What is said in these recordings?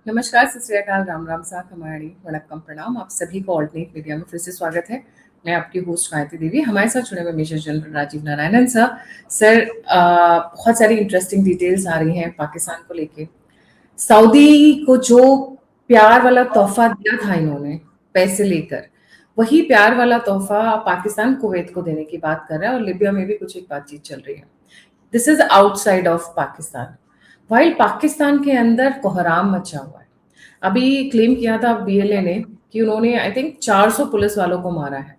नमस्कार, सत श्री अकाल, राम राम सा खमाड़ी, वणक्कम प्रणाम। आप सभी को ऑल्टरनेट मीडिया में फिर से स्वागत है। मैं आपकी होस्ट गायत्री देवी। हमारे साथ जुड़े हुए major general Rajiv Narayanan sir. Sir, बहुत सारी इंटरेस्टिंग डिटेल्स आ रही हैं पाकिस्तान को लेके। सऊदी को जो प्यार वाला तोहफा दिया था इन्होंने पैसे लेकर, वही प्यार वाला तोहफा पाकिस्तान कुवैत को देने की बात कर रहा है, और लिबिया में भी कुछ एक बातचीत चल रही है। This is outside of Pakistan, while Pakistan के अंदर कोहराम मचा हुआ है। अभी क्लेम किया था बीएलए ने कि उन्होंने आई थिंक 400 पुलिस वालों को मारा है।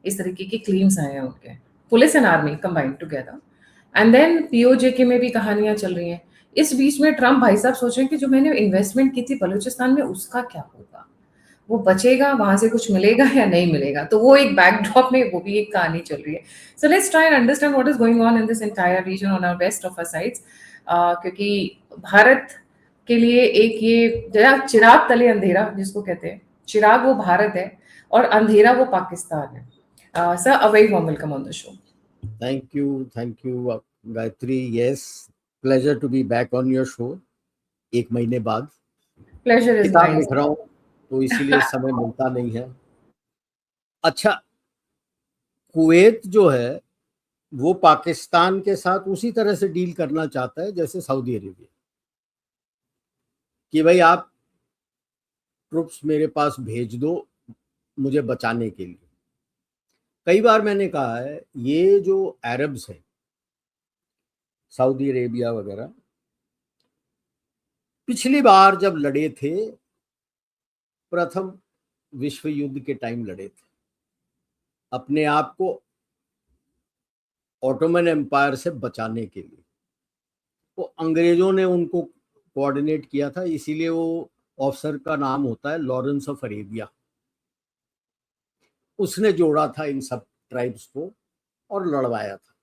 इस तरीके के क्लेम्स आए हैं उनके, police and army combined together. And then PoJK में भी कहानियां चल रही हैं। इस बीच में ट्रम्प भाई साहब सोच रहे हैं कि जो मैंने इन्वेस्टमेंट की थी बलूचिस्तान में, उसका क्या होगा, वो बचेगा, वहां से कुछ मिलेगा या नहीं मिलेगा। तो वो एक बैकड्रॉप में वो भी एक कहानी चल रही है। So let's try and understand what is going on in this entire region on our west of our sides. क्योंकि भारत के लिए एक ये जरा चिराग तले अंधेरा जिसको कहते हैं, चिराग वो भारत है और अंधेरा वो पाकिस्तान है। Sir, a very warm welcome on the show. Thank you Gayatri. Yes, pleasure to be back on your show एक महीने बाद। प्लेजर इज किताब माइन। लिख रहा हूँ तो इसीलिए समय मिलता नहीं है। अच्छा, कुवैत जो है वो पाकिस्तान के साथ उसी तरह से डील करना चाहता है जैसे सऊदी अरेबिया, कि भाई आप ट्रुप्स मेरे पास भेज दो मुझे बचाने के लिए। कई बार मैंने कहा है ये जो अरब्स हैं, सऊदी अरेबिया वगैरह, पिछली बार जब लड़े थे प्रथम विश्व युद्ध के टाइम लड़े थे अपने आप को ऑटोमन एम्पायर से बचाने के लिए। वो अंग्रेजों ने उनको कोऑर्डिनेट किया था, इसीलिए वो ऑफिसर का नाम होता है लॉरेंस ऑफ अरेबिया। उसने जोड़ा था इन सब ट्राइब्स को और लड़वाया था,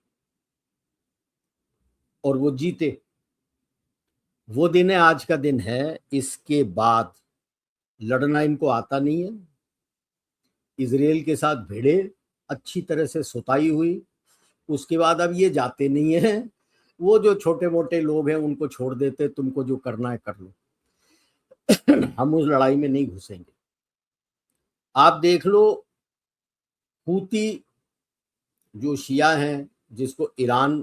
और वो जीते। वो दिन है, आज का दिन है। इसके बाद लड़ना इनको आता नहीं है। इजराइल के साथ भिड़े, अच्छी तरह से सुताई हुई। उसके बाद अब ये जाते नहीं है। वो जो छोटे मोटे लोग हैं उनको छोड़ देते, तुमको जो करना है कर लो, हम उस लड़ाई में नहीं घुसेंगे। आप देख लो, हूती जो शिया हैं जिसको ईरान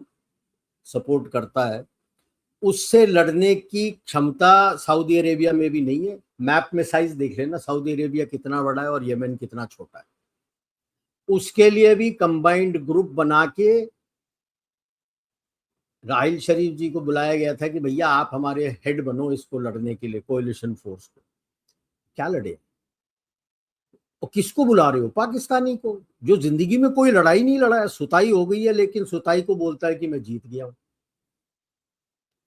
सपोर्ट करता है, उससे लड़ने की क्षमता सऊदी अरेबिया में भी नहीं है। मैप में साइज देख लेना, सऊदी अरेबिया कितना बड़ा है और यमन कितना छोटा है। उसके लिए भी कंबाइंड ग्रुप बना के राहिल शरीफ जी को बुलाया गया था कि भैया आप हमारे हेड बनो इसको लड़ने के लिए, कोalition फोर्स को। क्या लड़े? और किसको बुला रहे हो? पाकिस्तानी को, जो जिंदगी में कोई लड़ाई नहीं लड़ा है। सुताई हो गई है लेकिन सुताई को बोलता है कि मैं जीत गया हूं।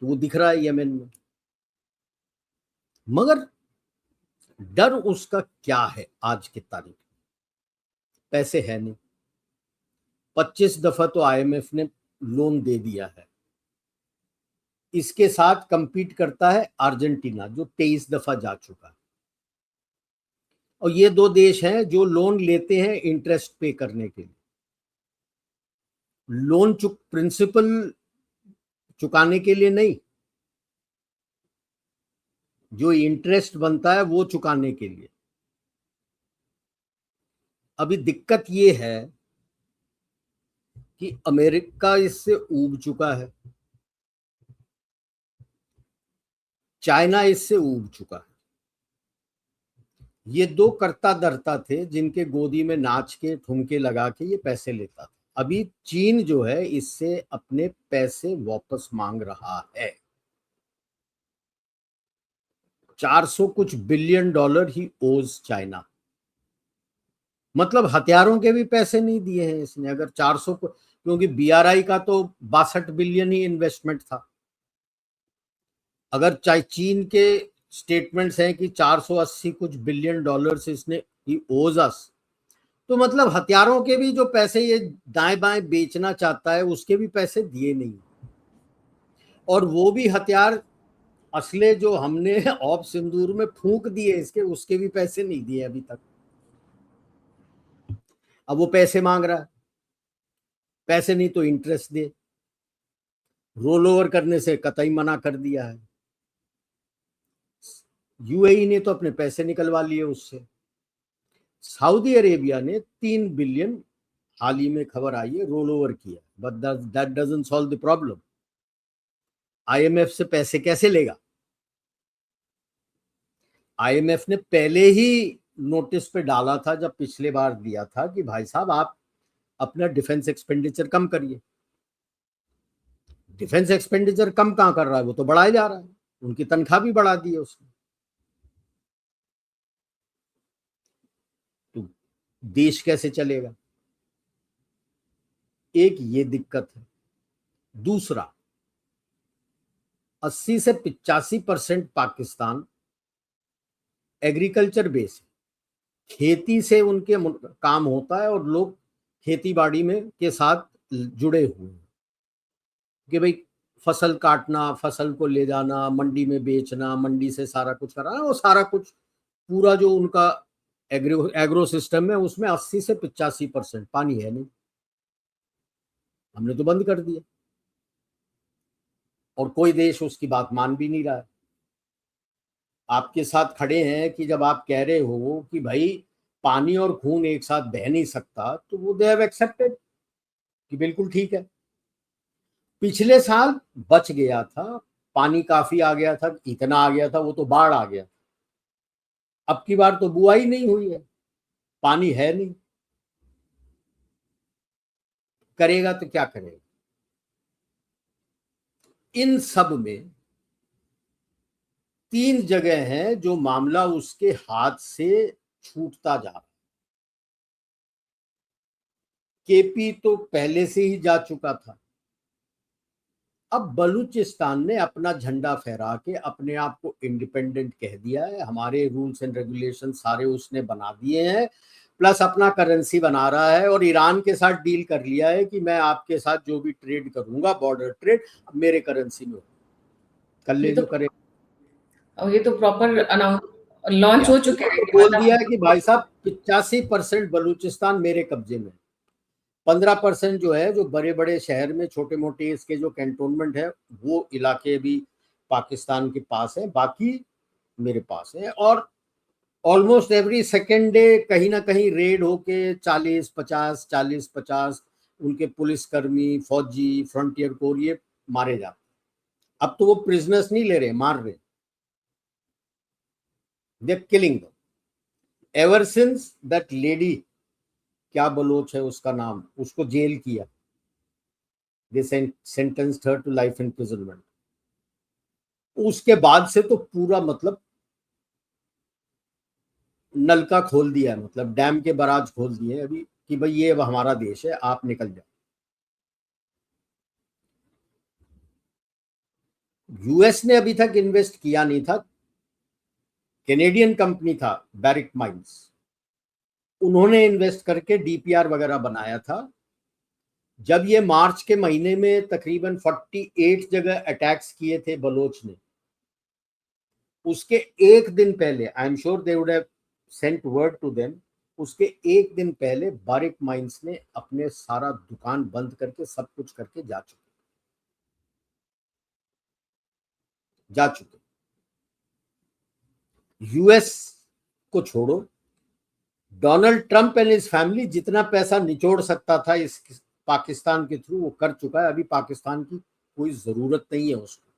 तो वो दिख रहा है यमन में। मगर डर उसका क्या है आज की तारीख में? पैसे है नहीं। 25 दफा तो आईएमएफ ने लोन दे दिया है। इसके साथ कंपीट करता है अर्जेंटीना जो 23 दफा जा चुका है। और ये दो देश हैं जो लोन लेते हैं इंटरेस्ट पे करने के लिए। लोन प्रिंसिपल चुकाने के लिए नहीं, जो इंटरेस्ट बनता है वो चुकाने के लिए। अभी दिक्कत ये है कि अमेरिका इससे ऊब चुका है, चाइना इससे ऊब चुका है। ये दो करता धरता थे जिनके गोदी में नाच के ठुमके लगा के ये पैसे लेता था। अभी चीन जो है इससे अपने पैसे वापस मांग रहा है। 400 कुछ बिलियन डॉलर ही ओज चाइना। मतलब हथियारों के भी पैसे नहीं दिए हैं इसने। अगर 400 को, क्योंकि बीआरआई का तो 62 बिलियन ही इन्वेस्टमेंट था। अगर चाहे चीन के स्टेटमेंट्स हैं कि 480 कुछ बिलियन डॉलर्स इसने ही ओज अस, तो मतलब हथियारों के भी जो पैसे ये दाएं बाएं बेचना चाहता है उसके भी पैसे दिए नहीं। और वो भी हथियार असले जो हमने ऑप सिंदूर में फूंक दिए इसके, उसके भी पैसे नहीं दिए अभी तक। अब वो पैसे मांग रहा है। पैसे नहीं तो इंटरेस्ट दे। रोल ओवर करने से कतई मना कर दिया है। यूएई ने तो अपने पैसे निकलवा लिए उससे। सऊदी अरेबिया ने 3 बिलियन, हाल ही में खबर आई है, रोल ओवर किया, but that doesn't solve the problem. IMF से पैसे कैसे लेगा? आईएमएफ ने पहले ही नोटिस पे डाला था, जब पिछले बार दिया था, कि भाई साहब आप अपना डिफेंस एक्सपेंडिचर कम करिए। डिफेंस एक्सपेंडिचर कम कहां कर रहा है, वो तो बढ़ाया जा रहा है, उनकी तनख्वाह भी बढ़ा दी है उसने। तो देश कैसे चलेगा? एक ये दिक्कत है। दूसरा, 80 से 85% पाकिस्तान एग्रीकल्चर बेस है, खेती से उनके काम होता है, और लोग खेती बाड़ी में के साथ जुड़े हुए हैं कि भाई फसल काटना, फसल को ले जाना, मंडी में बेचना, मंडी से सारा कुछ कराना, वो सारा कुछ पूरा जो उनका एग्रो सिस्टम है, उसमें 80 से 85% पानी है नहीं। हमने तो बंद कर दिया, और कोई देश उसकी बात मान भी नहीं रहा है। आपके साथ खड़े हैं कि जब आप कह रहे हो कि भाई पानी और खून एक साथ बह नहीं सकता, तो वो दे हैव एक्सेप्टेड कि बिल्कुल ठीक है। पिछले साल बच गया था, पानी काफी आ गया था, इतना आ गया था, वो तो बाढ़ आ गया। अब की बार तो बुआई नहीं हुई है, पानी है नहीं, करेगा तो क्या करेगा? इन सब में 3 जगह हैं जो मामला उसके हाथ से छूटता जा रहा है। केपी तो पहले से ही जा चुका था। अब बलूचिस्तान ने अपना झंडा फहरा के अपने आप को इंडिपेंडेंट कह दिया है, हमारे रूल्स एंड रेगुलेशन सारे उसने बना दिए हैं, प्लस अपना करेंसी बना रहा है, और ईरान के साथ डील कर लिया है कि मैं आपके साथ जो भी ट्रेड करूंगा, बॉर्डर ट्रेड, मेरे करेंसी में हो, कर ये ले तो जो करे। ये तो प्रॉपर अनाउंस लॉन्च हो चुके हैं तो कि बोल दिया है मतलब कि भाई साहब 85% बलूचिस्तान मेरे कब्जे में, 15% जो है, जो बड़े बड़े शहर में छोटे मोटे इसके जो कैंटोनमेंट है, वो इलाके भी पाकिस्तान के पास है, बाकी मेरे पास है। और ऑलमोस्ट एवरी सेकेंड डे कहीं ना कहीं रेड होके 40-50 उनके पुलिसकर्मी, फौजी, फ्रंटियर कोर ये मारे जाते। अब तो वो प्रिजनर्स नहीं ले रहे, मार रहे, they killing them. Ever since that lady, क्या बलोच है उसका नाम, उसको जेल किया, they sentenced her to life imprisonment, उसके बाद से तो पूरा मतलब नलका खोल दिया है, मतलब डैम के बराज खोल दिए अभी कि भाई ये अब हमारा देश है, आप निकल जाओ। यूएस ने अभी तक इन्वेस्ट किया नहीं था, कैनेडियन कंपनी था बैरिक माइंस, उन्होंने इन्वेस्ट करके डीपीआर वगैरह बनाया था। जब ये मार्च के महीने में तकरीबन 48 जगह अटैक्स किए थे बलोच ने, उसके एक दिन पहले, I am sure they would have sent word to them, उसके एक दिन पहले बारिक माइंस ने अपने सारा दुकान बंद करके सब कुछ करके जा चुके। यूएस को छोड़ो, Donald Trump and his family जितना पैसा निचोड़ सकता था इस पाकिस्तान के थ्रू, वो कर चुका है। अभी पाकिस्तान की कोई जरूरत नहीं है उसको।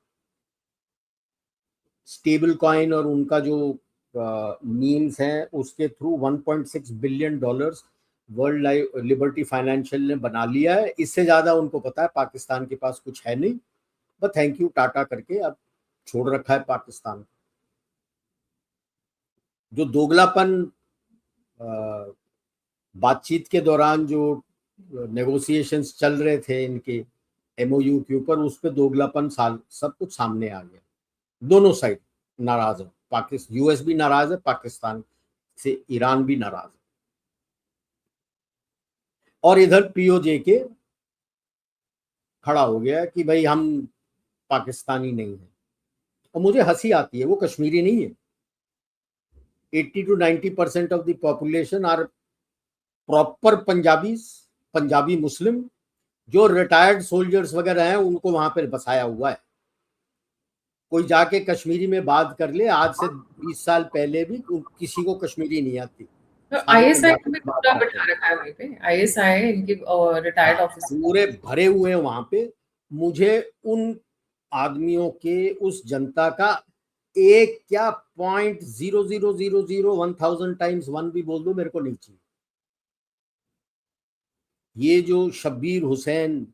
स्टेबल कॉइन और उनका जो मीम्स हैं, उसके through $1.6 billion world liberty financial ने बना लिया है। इससे ज्यादा उनको पता है पाकिस्तान के पास कुछ है नहीं, बस थैंक यू टाटा करके अब छोड़ रखा है पाकिस्तान। जो दोगलापन बातचीत के दौरान जो नेगोशिएशंस चल रहे थे इनके एमओयू के ऊपर, उस पर दोगलापन सब कुछ सामने आ गया। दोनों साइड नाराज है, पाकिस्तान, यूएस भी नाराज है, पाकिस्तान से ईरान भी नाराज है, और इधर पीओजे के खड़ा हो गया कि भाई हम पाकिस्तानी नहीं है। और मुझे हंसी आती है, वो कश्मीरी नहीं है। 80 to 90% of the population are proper Punjabi Muslim, जो रिटायर्ड सोल्जर्स वगैरह हैं उनको वहां पर बसाया हुआ है। कोई जाके कश्मीरी में बात कर ले, आज से 20 साल पहले भी किसी को कश्मीरी नहीं आती, तो सारे आईएसआई को पंजाबी भी में बात पूरा करते बिठा हैं। रखा है वहीं पे, आईएसआई इनके रिटायर्ड हाँ, ऑफिसर। पूरे भरे हुए हैं वहां पे। मुझे उन आदमियों के, उस जनता का एक क्या 0.0000 1000 टाइम्स 1 भी बोल दो, मेरे को नहीं चाहिए। ये जो शब्बीर हुसैन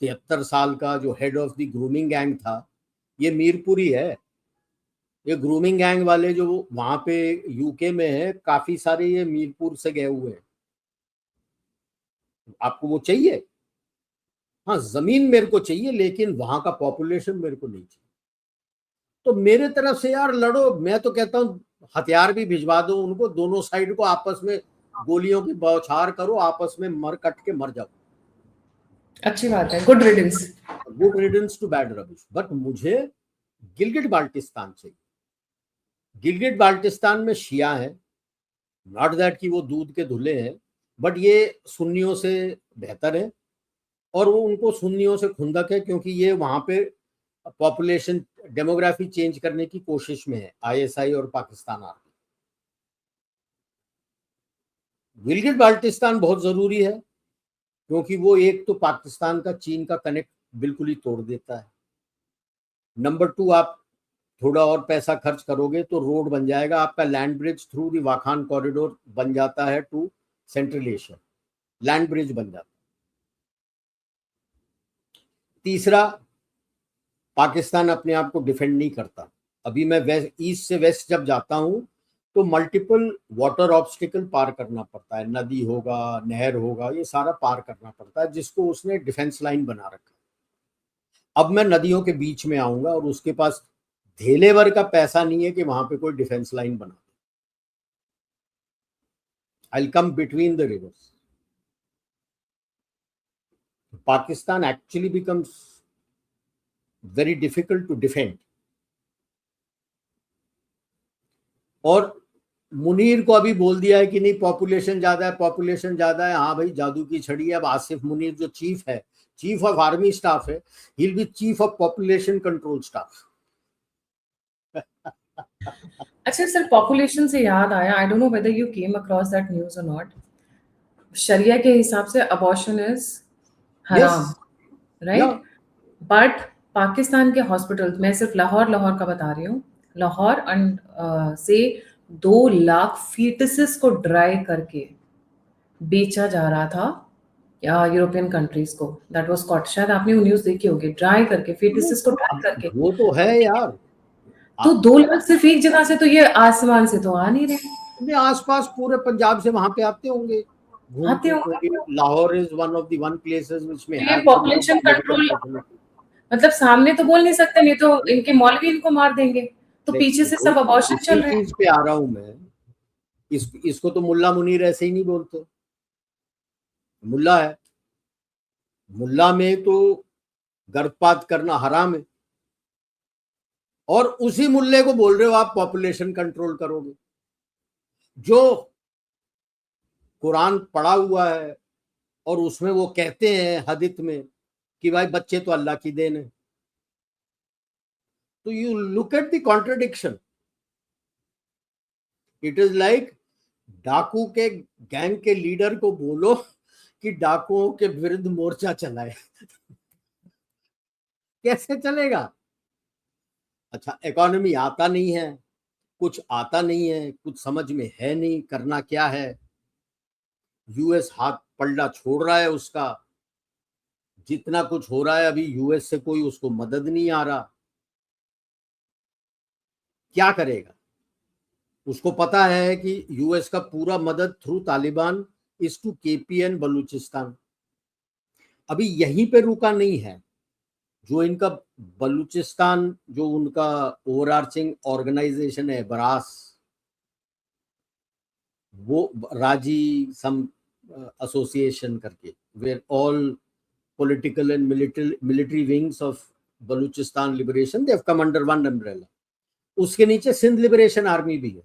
73 साल का जो head of the grooming gang था, ये मीरपुरी है। ये ग्रूमिंग गैंग वाले जो वहां पे यूके में है, काफी सारे ये मीरपुर से गए हुए हैं। आपको वो चाहिए? हाँ, जमीन मेरे को चाहिए, लेकिन वहां का पॉपुलेशन मेरे को नहीं चाहिए। तो मेरे तरफ से यार लड़ो, मैं तो कहता हूँ हथियार भी भिजवा दो उनको, दोनों साइड को आपस में गोलियों की बौछार करो, आपस में मर कट के मर जाओ। अच्छी बात है, good riddance. Good riddance to bad rubbish. But मुझे गिलगिट बाल्टिस्तान चाहिए। गिलगिट बाल्टिस्तान में शिया है, नॉट दैट कि वो दूध के धुले हैं, बट ये सुन्नियों से बेहतर है, और वो उनको सुन्नियों से खुंदक है, क्योंकि ये वहां पे पॉपुलेशन डेमोग्राफी चेंज करने की कोशिश में है, आईएसआई और पाकिस्तान आर्मी। गिलगिट बाल्टिस्तान बहुत जरूरी है, क्योंकि वो एक तो पाकिस्तान का चीन का कनेक्ट बिल्कुल ही तोड़ देता है। नंबर 2, आप थोड़ा और पैसा खर्च करोगे तो रोड बन जाएगा आपका, land bridge through the Wakhan corridor बन जाता है to central Asia, land bridge बन जाता है। तीसरा, पाकिस्तान अपने आप को डिफेंड नहीं करता। अभी मैं ईस्ट से वेस्ट जब जाता हूं तो मल्टीपल वाटर ऑब्स्टिकल पार करना पड़ता है, नदी होगा, नहर होगा, ये सारा पार करना पड़ता है, जिसको उसने डिफेंस लाइन बना रखा है। अब मैं नदियों के बीच में आऊंगा और उसके पास धेले भर का पैसा नहीं है कि वहां पे कोई डिफेंस लाइन बना दे। I will come between the rivers. Pakistan actually becomes very difficult to defend. और मुनीर को अभी बोल दिया है कि नहीं, पॉपुलेशन ज्यादा है, पॉपुलेशन ज्यादा है। हाँ भाई, जादू की छड़ी है। अब आसिफ मुनीर जो चीफ है, चीफ ऑफ आर्मी स्टाफ है, he will be chief of population control staff. अच्छा सर, पॉपुलेशन से याद आया, I don't know whether you came across that news और नॉट। शरिया के हिसाब से अबॉर्शन इज यस, हराम, या राइट? बट पाकिस्तान के हॉस्पिटल, मैं सिर्फ लाहौर का बता रही हूँ, लाहौर से 2 लाख फीटसेस को ड्राई करके बेचा जा रहा था यूरोपियन कंट्रीज को। दैट वाज कॉट, शायद आपने वो न्यूज़ देखी होगी, ड्राई करके, फीटसेस को ड्राई करके। वो तो है यार। तो 2 लाख सिर्फ एक जगह से, तो ये आसमान से तो आ नहीं रहे। अपने आसपास पूरे पंजाब से वहां पे आते होंगे आते घूमते, होंगे क्योंकि Lahore is one of the one places which में तो ये have some population medical control, facility. मतलब सामने तो बोल नहीं सकते, नहीं तो इनके मौलवी इनको मार देंगे। तो पीछे से देखो, सब अबॉर्शन इसी चल रहे हैं। चीज पे आ रहा हूं मैं। इसको तो मुल्ला मुनीर ऐसे ही नहीं बोलते। मुल्ला है, मुल्ला में तो गर्भपात करना हराम है, और उसी मुल्ले को बोल रहे हो आप पॉपुलेशन कंट्रोल करोगे, जो कुरान पढ़ा हुआ है और उसमें वो कहते हैं हदीत में कि भाई बच्चे तो अल्लाह की देन है। तो you look at the contradiction. It is like डाकू के गैंग के लीडर को बोलो कि डाकुओं के विरुद्ध मोर्चा चलाए। कैसे चलेगा? अच्छा, इकोनॉमी आता नहीं है, कुछ आता नहीं है, कुछ समझ में है नहीं करना क्या है। यूएस हाथ पलड़ा छोड़ रहा है उसका, जितना कुछ हो रहा है अभी यूएस से कोई उसको मदद नहीं आ रहा। क्या करेगा? उसको पता है कि यूएस का पूरा मदद through Taliban is to KPN Balochistan. अभी यहीं पे रुका नहीं है। जो इनका बलूचिस्तान, जो उनका ओवरआर्चिंग ऑर्गेनाइजेशन है बरास, वो राजी सम एसोसिएशन करके, where all political and military wings of Baluchistan liberation, they have come under one umbrella. उसके नीचे सिंध लिबरेशन आर्मी भी है।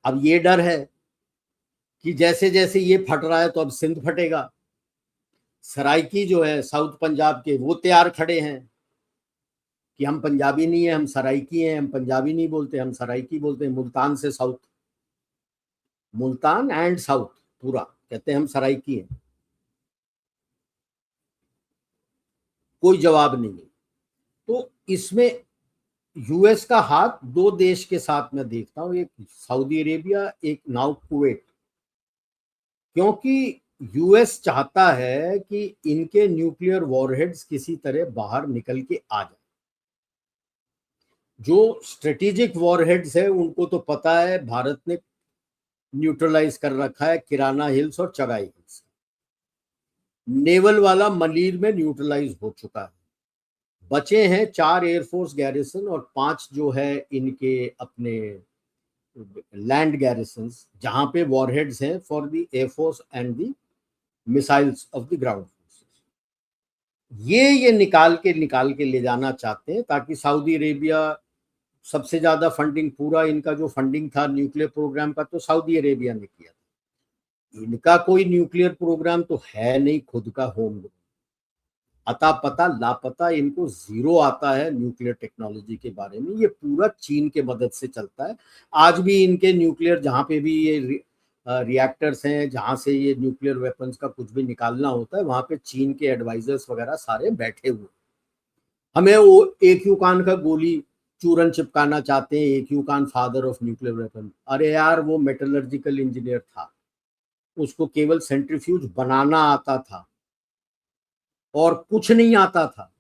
अब ये डर है कि जैसे जैसे ये फट रहा है तो अब सिंध फटेगा। सराइकी जो है साउथ पंजाब के, वो तैयार खड़े हैं कि हम पंजाबी नहीं है, हम सराइकी हैं, हम पंजाबी नहीं बोलते, हम सराइकी बोलते हैं। मुल्तान से साउथ, मुल्तान एंड साउथ पूरा कहते हैं हम सराइकी हैं। कोई जवाब नहीं है। तो इसमें यूएस का हाथ दो देश के साथ मैं देखता हूं, एक सऊदी अरेबिया, एक नाउ कुवैत, क्योंकि यूएस चाहता है कि इनके न्यूक्लियर वॉरहेड्स किसी तरह बाहर निकल के आ जाए। जो स्ट्रेटेजिक वॉरहेड्स है उनको तो पता है भारत ने न्यूट्रलाइज कर रखा है, किराना हिल्स और चगाई हिल्स। नेवल वाला मलीर में न्यूट्रलाइज हो चुका है। बचे हैं 4 एयरफोर्स गैरिसन और 5 जो है इनके अपने लैंड गैरिसन्स, जहां पे वॉरहेड्स हैं for the air force and the missiles of the ground forces. ये निकाल के ले जाना चाहते हैं, ताकि सऊदी अरेबिया सबसे ज्यादा फंडिंग, पूरा इनका जो फंडिंग था न्यूक्लियर प्रोग्राम का तो सऊदी अरेबिया ने किया था। इनका कोई न्यूक्लियर प्रोग्राम तो है नहीं खुद का होम, अता पता लापता, इनको जीरो आता है न्यूक्लियर टेक्नोलॉजी के बारे में। ये पूरा चीन के मदद से चलता है। आज भी इनके न्यूक्लियर, जहाँ पे भी ये रिएक्टर्स हैं, जहाँ से ये न्यूक्लियर वेपन्स का कुछ भी निकालना होता है, वहाँ पे चीन के एडवाइजर्स वगैरह सारे बैठे हुए। हमें वो एक युकान का गोली चूरन चिपकाना चाहते हैं, एक युकान फादर ऑफ न्यूक्लियर वेपन। अरे यार, वो मेटलर्जिकल इंजीनियर था, उसको केवल सेंट्रीफ्यूज बनाना आता था और कुछ नहीं आता था।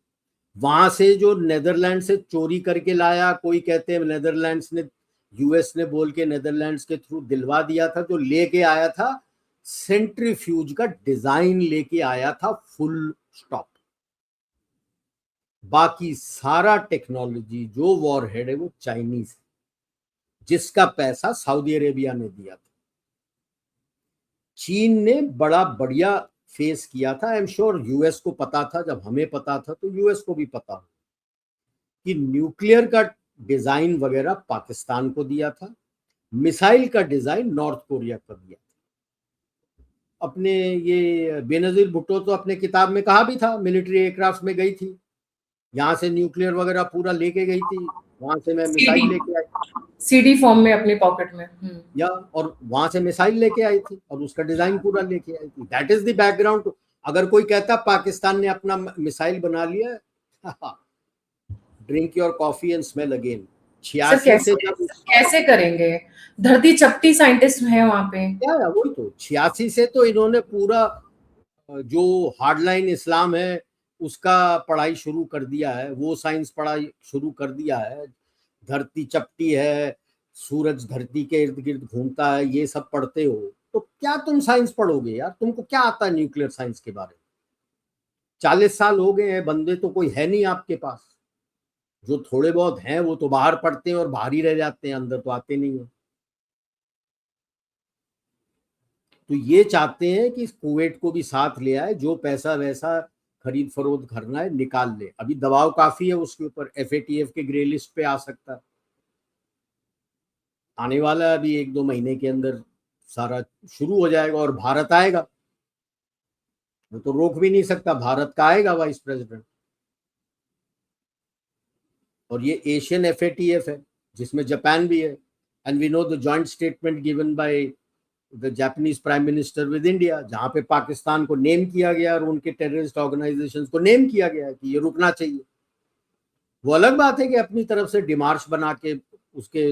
वहां से जो नेदरलैंड से चोरी करके लाया, कोई कहते हैं नेदरलैंड्स ने, यूएस ने बोल के नेदरलैंड्स के थ्रू दिलवा दिया था, जो लेके आया था सेंट्रीफ्यूज का डिजाइन लेके आया था, फुल स्टॉप। बाकी सारा टेक्नोलॉजी जो वॉरहेड है वो चाइनीज है, जिसका पैसा सऊदी अरेबिया ने दिया था। चीन ने बड़ा बढ़िया फेस किया था। आई एम श्योर यूएस को पता था, जब हमें पता था तो यूएस को भी पता हो कि न्यूक्लियर का डिजाइन वगैरह पाकिस्तान को दिया था, मिसाइल का डिजाइन नॉर्थ कोरिया को दिया था। अपने ये बेनजीर भुट्टो तो अपने किताब में कहा भी था, मिलिट्री एयरक्राफ्ट में गई थी, यहाँ से न्यूक्लियर वगैरह पूरा लेके गई थी, वहां से मैं मिसाइल लेके आई, सीडी फॉर्म में अपने पॉकेट में। या और वहां से मिसाइल लेके आई थी और उसका डिजाइन पूरा लेके आई थी। That is the background. अगर कोई कहता पाकिस्तान ने अपना मिसाइल बना लिया, drink your coffee and smell again. 86 से जब कैसे करेंगे, धरती चपटी साइंटिस्ट है वहां पे। क्या है, वही तो 86 से तो इन्होंने पूरा जो हार्डलाइन इस्लाम है उसका पढ़ाई शुरू कर दिया है, वो साइंस पढ़ाई शुरू कर दिया है। धरती चपटी है, सूरज धरती के इर्द गिर्द घूमता है, ये सब पढ़ते हो तो क्या तुम साइंस पढ़ोगे यार? तुमको क्या आता है न्यूक्लियर साइंस के बारे में? 40 साल हो गए हैं, बंदे तो कोई है नहीं आपके पास। जो थोड़े बहुत हैं वो तो बाहर पढ़ते हैं और बाहर ही रह जाते हैं, अंदर तो आते नहीं है। तो ये चाहते हैं कि कुवैत को भी साथ ले आए, जो पैसा वैसा खरीद फरोख्त करना है निकाल ले। अभी दबाव काफी है उसके ऊपर, एफएटीएफ के ग्रे लिस्ट पे आ सकता है, आने वाला है अभी 1-2 महीने के अंदर सारा शुरू हो जाएगा और भारत आएगा, वो तो रोक भी नहीं सकता, भारत का आएगा वाइस प्रेसिडेंट। और ये एशियन एफएटीएफ है जिसमें जापान भी है, and we know the joint statement given by the Japanese prime minister with India, जहां पे पाकिस्तान को नेम किया गया और उनके टेररिस्ट ऑर्गेनाइजेशंस को नेम किया गया कि ये रुकना चाहिए। वो अलग बात है कि अपनी तरफ से डिमार्च बना के उसके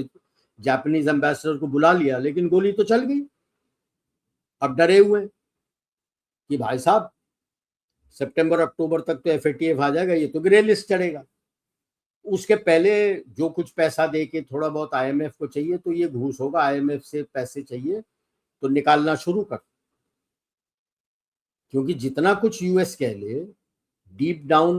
जापानीज एम्बेसडर को बुला लिया, लेकिन गोली तो चल गई। अब डरे हुए हैं कि भाई साहब सितंबर अक्टूबर तक तो एफएटीएफ आ जाएगा, ये तो ग्रे लिस्ट चढ़ेगा। उसके पहले जो कुछ पैसा दे के थोड़ा बहुत आईएमएफ को चाहिए तो ये घूस होगा, आईएमएफ से पैसे चाहिए तो निकालना शुरू कर, क्योंकि जितना कुछ यूएस कह ले, डीप डाउन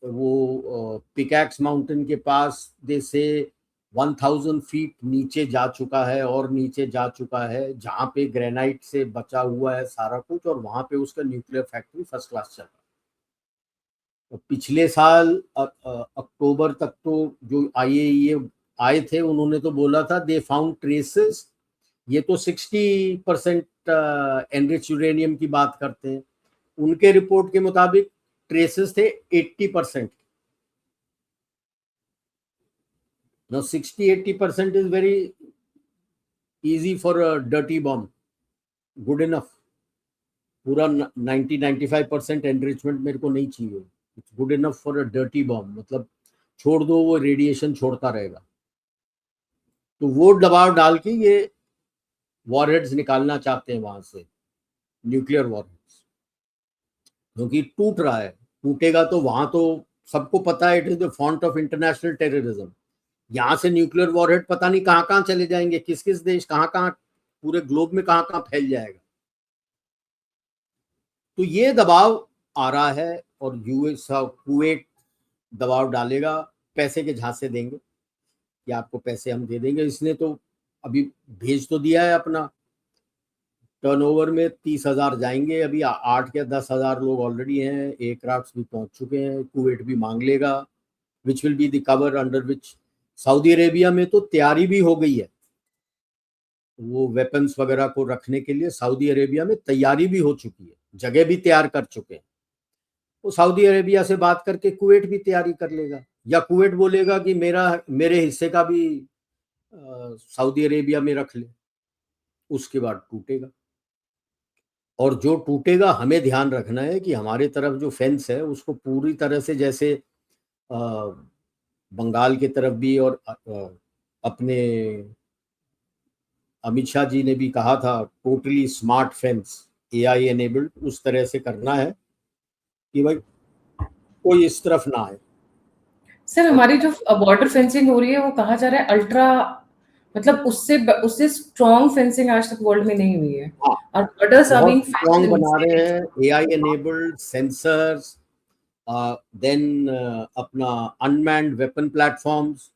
वो पिकैक्स माउंटेन के पास दे से 1000 फीट नीचे जा चुका है और नीचे जा चुका है, जहां पे ग्रेनाइट से बचा हुआ है सारा कुछ, और वहां पे उसका न्यूक्लियर फैक्ट्री फर्स्ट क्लास चल रहा है। तो पिछले साल अक्टूबर तक तो जो आईएईए आए थे उन्होंने तो बोला था दे फाउंड ट्रेसेस, ये तो 60% एनरिच यूरेनियम की बात करते हैं, उनके रिपोर्ट के मुताबिक ट्रेसेस थे 80%। Now 60-80% is very easy for a dirty bomb. Good enough. पूरा 90-95% एनरिचमेंट मेरे को नहीं चाहिए. It's good enough for a dirty bomb. मतलब छोड़ दो, वो रेडिएशन छोड़ता रहेगा. तो वो दबाव डाल के ये वॉरहेड्स निकालना चाहते हैं वहां से, न्यूक्लियर वॉरहेड्स. क्योंकि टूट रहा है, टूटेगा तो वहां तो सबको पता है, it is the font of international terrorism. यहाँ से न्यूक्लियर वॉरहेड पता नहीं कहाँ कहाँ चले जाएंगे, किस किस देश, कहाँ कहाँ, पूरे ग्लोब में कहाँ कहाँ फैल जाएगा. तो ये दबाव आ रहा है और यूएस कुवैत दबाव डालेगा, पैसे के झांसे देंगे कि आपको पैसे हम दे देंगे. इसने तो अभी भेज तो दिया है अपना. टर्नओवर में 30,000 जाएंगे, अभी 8 या 10,000 लोग ऑलरेडी हैं. एयरक्राफ्ट भी पहुंच चुके हैं. कुवैत भी मांग लेगा, which will be the cover under which. Saudi Arabia में तो तैयारी भी हो गई है, वो वेपन्स वगैरह को रखने के लिए सऊदी अरेबिया में तैयारी भी हो चुकी है, जगह भी तैयार कर चुके हैं. वो सऊदी अरेबिया से बात करके कुवैत भी तैयारी कर लेगा, या कुवैत बोलेगा कि मेरे हिस्से का भी सऊदी अरेबिया में रख ले. उसके बाद टूटेगा. और जो टूटेगा, हमें ध्यान रखना है कि हमारे तरफ जो फेंस है उसको पूरी तरह से, जैसे बंगाल की तरफ भी, और अपने अमित शाह जी ने भी कहा था totally smart fence, AI enabled, उस तरह से करना है कि भाई कोई इस तरफ ना आए. सर हमारी जो बॉर्डर फेंसिंग हो रही है वो कहा जा रहा है अल्ट्रा, मतलब उससे स्ट्रॉन्ग फेंसिंग आज तक वर्ल्ड में नहीं हुई है. हाँ, और बॉर्डर्स आर बीइंग बहुत स्ट्रॉन्ग बना रहे हैं, एआई एनेबल्ड सेंसर्स, देन अपना unmanned weapon platforms,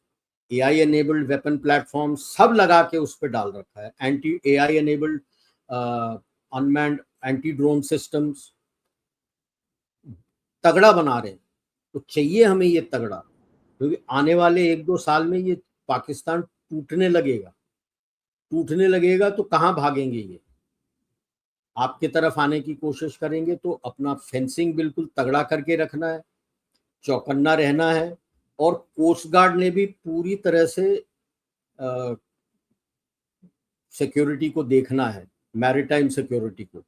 AI enabled weapon platform सब लगा के उस पर डाल रखा है. Anti AI enabled unmanned anti drone systems तगड़ा बना रहे हैं. तो चाहिए हमें ये तगड़ा, क्योंकि आने वाले 1-2 साल में ये पाकिस्तान टूटने लगेगा तो कहाँ भागेंगे ये. आपके तरफ आने की कोशिश करेंगे तो अपना फेंसिंग बिल्कुल तगड़ा करके रखना है, चौकन्ना रहना है. और कोस्ट गार्ड ने भी पूरी तरह से सिक्योरिटी को देखना है, मैरिटाइम सिक्योरिटी को.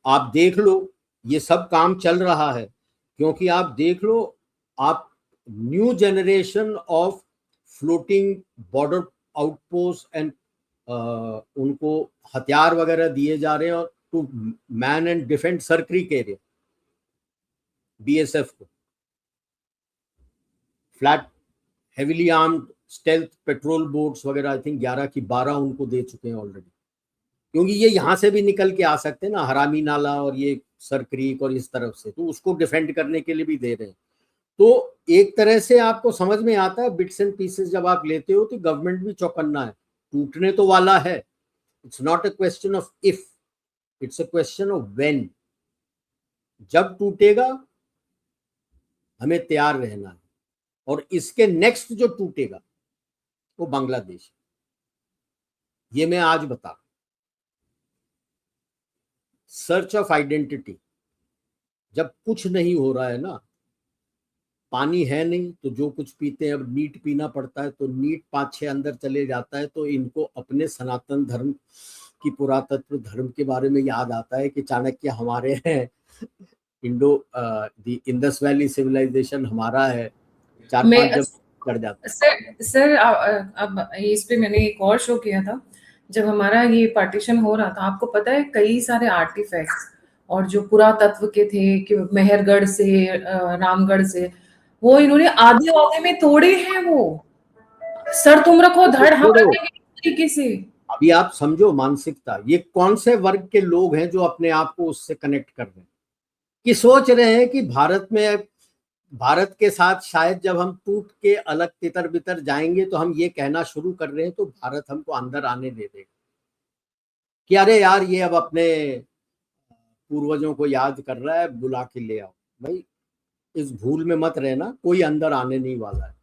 आप देख लो, ये सब काम चल रहा है, क्योंकि आप देख लो, आप new generation of floating border outpost and उनको हथियार वगैरह दिए जा रहे हैं, और to man and defend Sir Creek area, BSF को flat heavily armed stealth patrol boats वगैरह, आई थिंक 11 की 12 उनको दे चुके हैं ऑलरेडी. क्योंकि ये यहाँ से भी निकल के आ सकते हैं ना, हरामी नाला और ये सर क्रीक और इस तरफ से, तो उसको डिफेंड करने के लिए भी दे रहे हैं. तो एक तरह से आपको समझ में आता है, बिट्स एंड पीसेस जब आप लेते हो तो गवर्नमेंट भी चौकन्ना है. टूटने तो वाला है. It's not a question of if, it's a question of when. जब टूटेगा हमें तैयार रहना है. और इसके नेक्स्ट जो टूटेगा वो बांग्लादेश. ये मैं आज बता, सर्च ऑफ आइडेंटिटी. जब कुछ नहीं हो रहा है ना, पानी है नहीं, तो जो कुछ पीते हैं, अब नीट पीना पड़ता है, तो नीट 5-6 अंदर चले जाता है, तो इनको अपने सनातन धर्म की, पुरातत्व धर्म के बारे में याद आता है कि चाणक्य हमारे हैं, इंडस वैली सिविलाइजेशन हमारा है. 4-5 जब कर जाता है. सर अब इस पे मैंने एक और शो किया था जब हमारा ये पार्टीशन हो रहा था. आपको पता है कई सारे आर्टिफैक्ट्स और जो पुरातत्व के थे कि मेहरगढ़ से रामगढ़ से, वो इन्होंने आधे में तोड़े हैं. वो सर तुम रखो धड़ हम रखेंगे तरीके से. अभी आप समझो मानसिकता, ये कौन से वर्ग के लोग हैं जो अपने आप को उससे कनेक्ट कर रहे हैं, कि सोच रहे हैं कि भारत के साथ शायद जब हम टूट के अलग तितर बितर जाएंगे तो हम ये कहना शुरू कर रहे हैं तो भारत हमको अंदर आने दे देगा, कि अरे यार ये अब अपने पूर्वजों को याद कर रहा है, बुला के ले आओ. भाई इस भूल में मत रहना, कोई अंदर आने नहीं वाला है.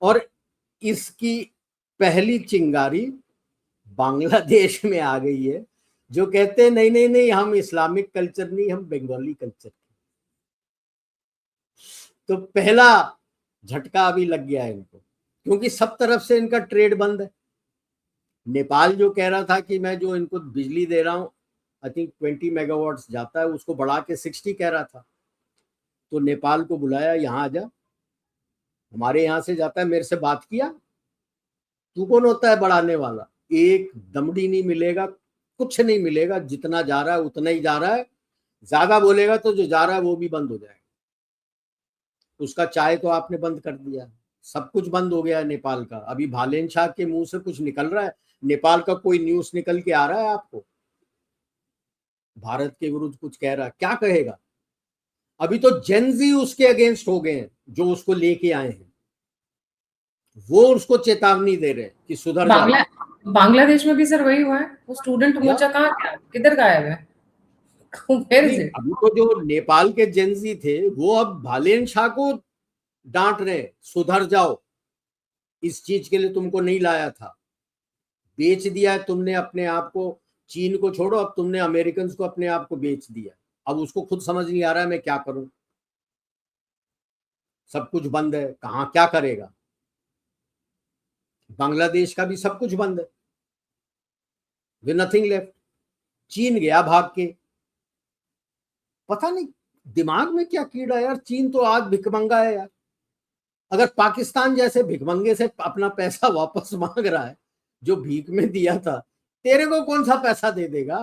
और इसकी पहली चिंगारी बांग्लादेश में आ गई है, जो कहते हैं नहीं नहीं नहीं, हम इस्लामिक कल्चर नहीं, हम बंगाली कल्चर. तो पहला झटका अभी लग गया है इनको. क्योंकि सब तरफ से इनका ट्रेड बंद है। नेपाल जो कह रहा था कि मैं जो इनको बिजली दे रहा हूं, आई थिंक 20 मेगावाट्स जाता है, उसको बढ़ा के 60 कह रहा था। तो नेपाल को बुलाया, यहाँ आ जा, हमारे यहाँ से जाता है, मेरे से बात किया, तू कौन होता है बढ़ाने वाला? एक दमड़ी नहीं मिलेगा, कुछ नहीं मिलेगा, जितना जा रहा है उतना ही जा रहा है। ज्यादा बोलेगा तो जो जा रहा है वो भी बंद हो जाएगा। उसका चाय तो आपने बंद कर दिया, सब कुछ बंद हो गया है नेपाल का। अभी भालेन शाह के मुंह से कुछ निकल रहा है? नेपाल का कोई न्यूज निकल के आ रहा है आपको? भारत के विरुद्ध कुछ कह रहा है, क्या कहेगा? अभी तो जेनजी उसके अगेंस्ट हो गए हैं, जो उसको लेके आए हैं, वो उसको चेतावनी दे रहे हैं कि सुधर जा। बांग्लादेश में भी सर वही हुआ है। वो स्टूडेंट मोर्चा कहाँ गया, किधर गायब है? फिर नहीं, से अभी तो जो नेपाल के जेनजी थे वो अब भालेन शाह को डांट रहे, सुधर जाओ, इस चीज के लिए तुमको नहीं लाया था, बेच दिया है तुमने अपने आप को। चीन को छोड़ो, अब तुमने अमेरिकन को अपने आप को बेच दिया। अब उसको खुद समझ नहीं आ रहा है मैं क्या करूं, सब कुछ बंद है, कहां क्या करेगा? बांग्लादेश का भी सब कुछ बंद है, वे नथिंग लेफ्ट। चीन गया भाग के, पता नहीं दिमाग में क्या कीड़ा है यार। चीन तो आज भिखमंगा है यार। अगर पाकिस्तान जैसे भिखमंगे से अपना पैसा वापस मांग रहा है, जो भीख में दिया था, तेरे को कौन सा पैसा दे देगा?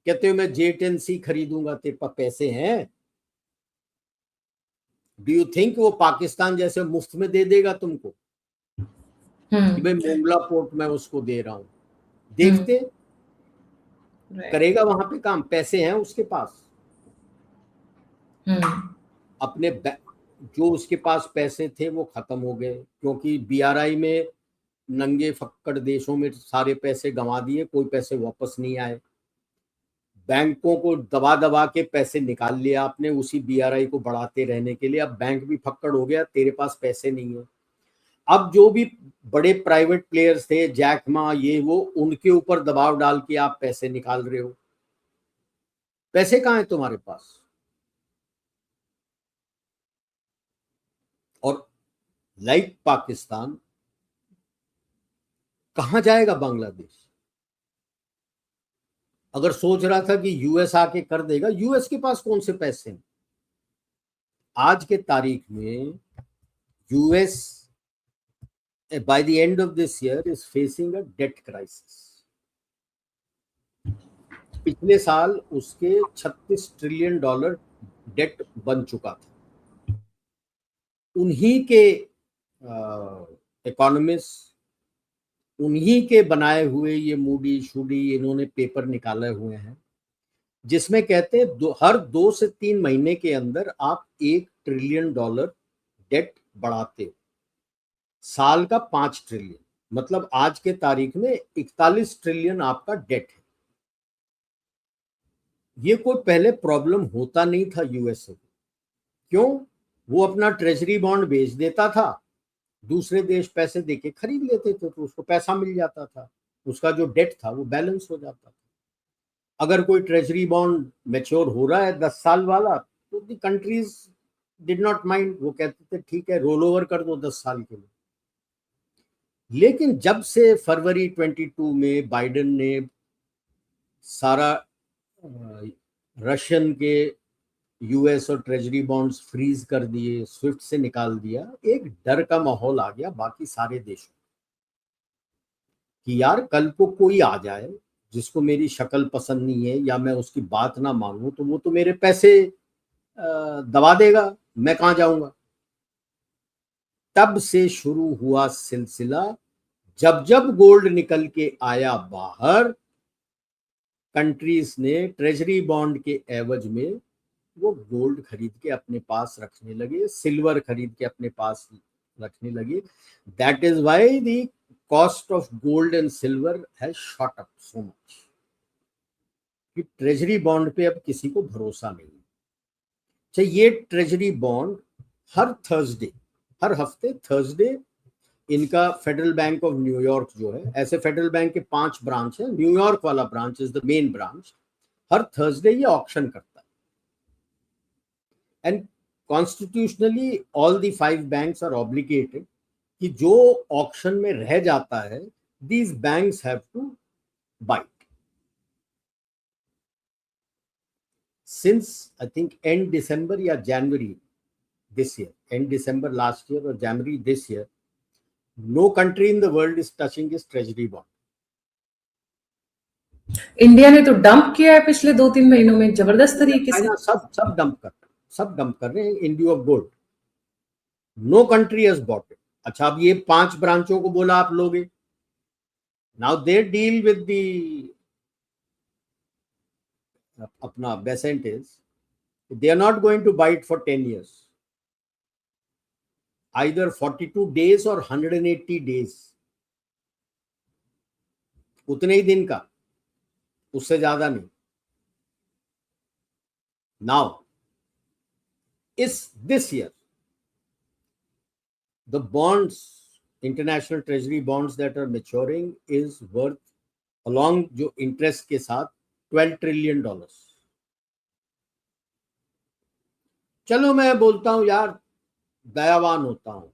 कहते हो मैं J10C खरीदूंगा, तेरे पास पैसे हैं? डू यू थिंक वो पाकिस्तान जैसे मुफ्त में दे देगा तुमको कि भाई मोंगला पोर्ट में उसको दे रहा हूं? देखते करेगा वहां पे काम, पैसे हैं उसके पास। अपने जो उसके पास पैसे थे वो खत्म हो गए, क्योंकि BRI में नंगे फक्कड़ देशों में सारे पैसे गंवा दिए, कोई पैसे वापस नहीं आए। बैंकों को दबा दबा के पैसे निकाल लिया आपने उसी BRI को बढ़ाते रहने के लिए। अब बैंक भी फक्कड़ हो गया, तेरे पास पैसे नहीं है। अब जो भी बड़े प्राइवेट प्लेयर्स थे, जैक मा ये वो, उनके ऊपर दबाव डाल के आप पैसे निकाल रहे हो। पैसे कहाँ है तुम्हारे पास? और लाइक पाकिस्तान, कहां जाएगा बांग्लादेश? अगर सोच रहा था कि US आके कर देगा, US के पास कौन से पैसे हैं? आज के तारीख में US by the end of this year is facing a debt crisis. पिछले साल उसके $36 ट्रिलियन डेट बन चुका था। उन्हीं के इकोनॉमिस्ट, उन्हीं के बनाए हुए ये मूडी शूडी इन्होंने पेपर निकाले हुए हैं, जिसमें कहते हैं हर 2 से 3 महीने के अंदर आप $1 ट्रिलियन डेट बढ़ाते हो, साल का 5 ट्रिलियन, मतलब आज के तारीख में 41 ट्रिलियन आपका डेट है। ये कोई पहले प्रॉब्लम होता नहीं था US को। क्यों? वो अपना ट्रेजरी बॉन्ड बेच देता था, दूसरे देश पैसे देके खरीद लेते थे, तो उसको पैसा मिल जाता था, उसका जो डेट था वो बैलेंस हो जाता था। अगर कोई ट्रेजरी बॉन्ड मैच्योर हो रहा है 10 साल वाला, तो the countries did not mind, वो कहते थे ठीक है रोल ओवर कर दो 10 साल के लिए। लेकिन जब से फरवरी 22 में बाइडेन ने सारा रशियन के US और ट्रेजरी बॉन्ड्स फ्रीज कर दिए, स्विफ्ट से निकाल दिया, एक डर का माहौल आ गया बाकी सारे देशों कि यार कल को कोई आ जाए जिसको मेरी शक्ल पसंद नहीं है या मैं उसकी बात ना मानूं, तो वो तो मेरे पैसे दबा देगा, मैं कहां जाऊंगा। तब से शुरू हुआ सिलसिला, जब जब गोल्ड निकल के आया बाहर, कंट्रीज ने ट्रेजरी बॉन्ड के एवज में वो गोल्ड खरीद के अपने पास रखने लगे, सिल्वर खरीद के अपने पास रखने लगे। That is why the cost of gold and silver has shot up so much, कि ट्रेजरी बॉन्ड पे अब किसी को भरोसा नहीं है। ये ट्रेजरी बॉन्ड हर हफ्ते थर्सडे इनका फेडरल बैंक ऑफ न्यूयॉर्क जो है, ऐसे फेडरल बैंक के 5 ब्रांच है, न्यूयॉर्क वाला branch is the main branch, हर थर्सडे ये ऑक्शन करता है। And constitutionally all the 5 banks are obligated कि जो ऑक्शन में रह जाता है these banks have to bite. Since I think end दिसंबर या जनवरी this year, end December last year or January this year, no country in the world is touching his treasury bond. India ने तो dump किया है पिछले 2-3 महीनों में जबरदस्त तरीके से. चाइना सब डंप कर रहे हैं in due of gold. No country has bought it. अच्छा, अब ये 5 ब्रांचों को बोला आप लोगे, now they deal with the अपना Bessent is they are not going to bite for 10 years. Either 42 days or 180 days. उतने ही दिन का, उससे ज्यादा नहीं. Now, this year, the bonds, international treasury bonds that are maturing is worth along जो interest के साथ $12 trillion. चलो मैं बोलता हूं यार, दयावान होता हूं,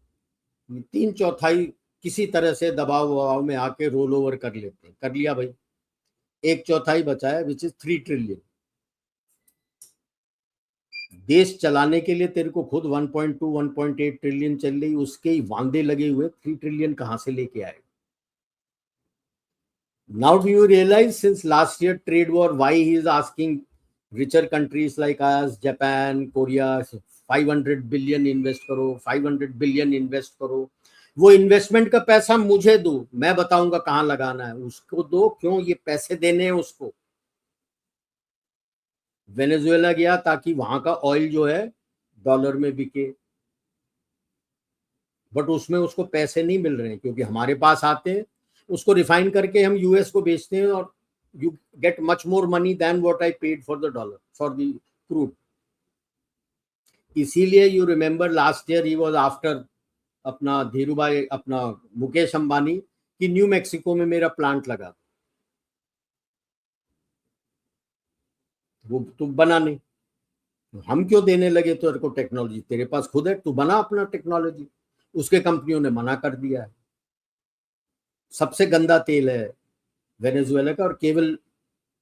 3/4 किसी तरह से दबाव में आके रोल ओवर कर लेते हैं. कर लिया भाई, 1/4 बचा है विच इज 3 ट्रिलियन. देश चलाने के लिए तेरे को खुद 1.2 1.8 ट्रिलियन चल रही, उसके ही वांदे लगे हुए 3 ट्रिलियन कहां से लेके आए. Now do you realise since last year trade war why he is asking richer countries like us, Japan, Korea, 500 billion invest करो, 500 बिलियन इन्वेस्ट करो. वो इन्वेस्टमेंट का पैसा मुझे दो, मैं बताऊंगा कहां लगाना है. उसको दो, क्यों ये पैसे देने हैं उसको. वेनेजुएला गया ताकि वहां का ऑयल जो है डॉलर में बिके, बट उसमें उसको पैसे नहीं मिल रहे हैं क्योंकि हमारे पास आते हैं, उसको रिफाइन करके हम यूएस को बेचते हैं और you get much more money than what I paid for the dollar, for the crude. इसीलिए you remember last year he was after अपना धीरूभाई, अपना मुकेश अंबानी कि न्यू मैक्सिको में मेरा प्लांट लगा, वो तू बना नहीं, हम क्यों देने लगे तेरे को टेक्नोलॉजी, तेरे पास खुद है, तू बना अपना टेक्नोलॉजी. उसके कंपनियों ने मना कर दिया है. सबसे गंदा तेल है वेनेजुएला का और केवल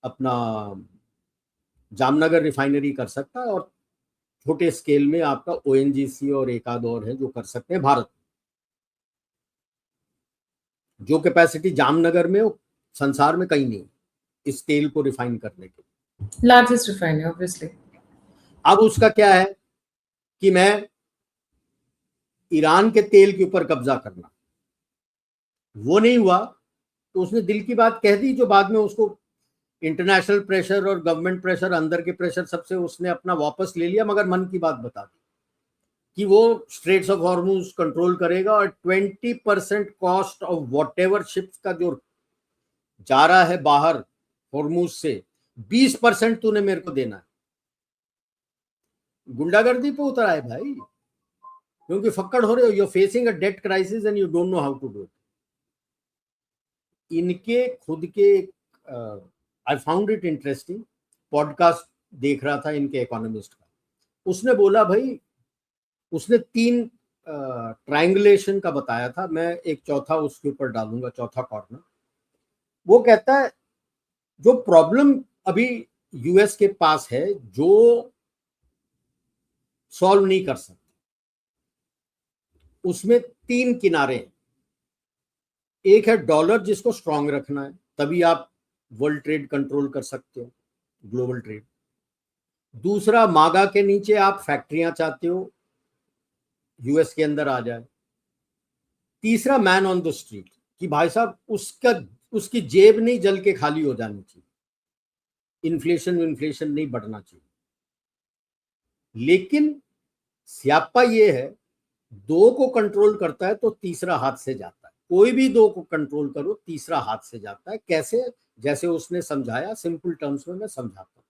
अपना जामनगर रिफाइनरी कर सकता है और छोटे स्केल में आपका ओएनजीसी और एक आध और है जो कर सकते हैं. भारत जो कैपेसिटी जामनगर में वो संसार में कहीं नहीं इस तेल को रिफाइन करने के. Largest refinery obviously. अब उसका क्या है कि मैं ईरान के तेल के ऊपर कब्जा करना, वो नहीं हुआ तो उसने दिल की बात कह दी, जो बाद में उसको इंटरनेशनल प्रेशर और गवर्नमेंट प्रेशर, अंदर के प्रेशर सबसे उसने अपना वापस ले लिया, मगर मन की बात बता दी कि वो स्ट्रेट्स ऑफ हॉर्मुज कंट्रोल करेगा और 20% कॉस्ट ऑफ व्हाटएवर शिप्स का जो जा रहा है बाहर हॉर्मुज से 20% तूने मेरे को देना है. गुंडागर्दी पे उतर आए भाई, क्योंकि फक्कड़ हो रहे हो, you are facing a debt crisis and you don't know how to do it. इनके खुद के I found it interesting, podcast देख रहा था इनके इकोनॉमिस्ट का, उसने बोला भाई, उसने 3 ट्रायंगुलेशन का बताया था, मैं एक चौथा उसके ऊपर डालूंगा, चौथा कॉर्नर. वो कहता है जो प्रॉब्लम अभी यूएस के पास है जो सॉल्व नहीं कर सकते, उसमें 3 किनारे हैं. एक है डॉलर जिसको स्ट्रांग रखना है, तभी आप वर्ल्ड ट्रेड कंट्रोल कर सकते हो, ग्लोबल ट्रेड. दूसरा, मागा के नीचे आप फैक्ट्रियां चाहते हो यूएस के अंदर आ जाए. तीसरा, मैन ऑन द स्ट्रीट, कि भाई साहब उसकी जेब नहीं जल के खाली हो जानी चाहिए, इन्फ्लेशन नहीं बढ़ना चाहिए. लेकिन स्यापा ये है, 2 को कंट्रोल करता है तो तीसरा हाथ से जाता है. कोई भी 2 को कंट्रोल करो, तीसरा हाथ से जाता है. कैसे? जैसे उसने समझाया, सिंपल टर्म्स में मैं समझाता हूं.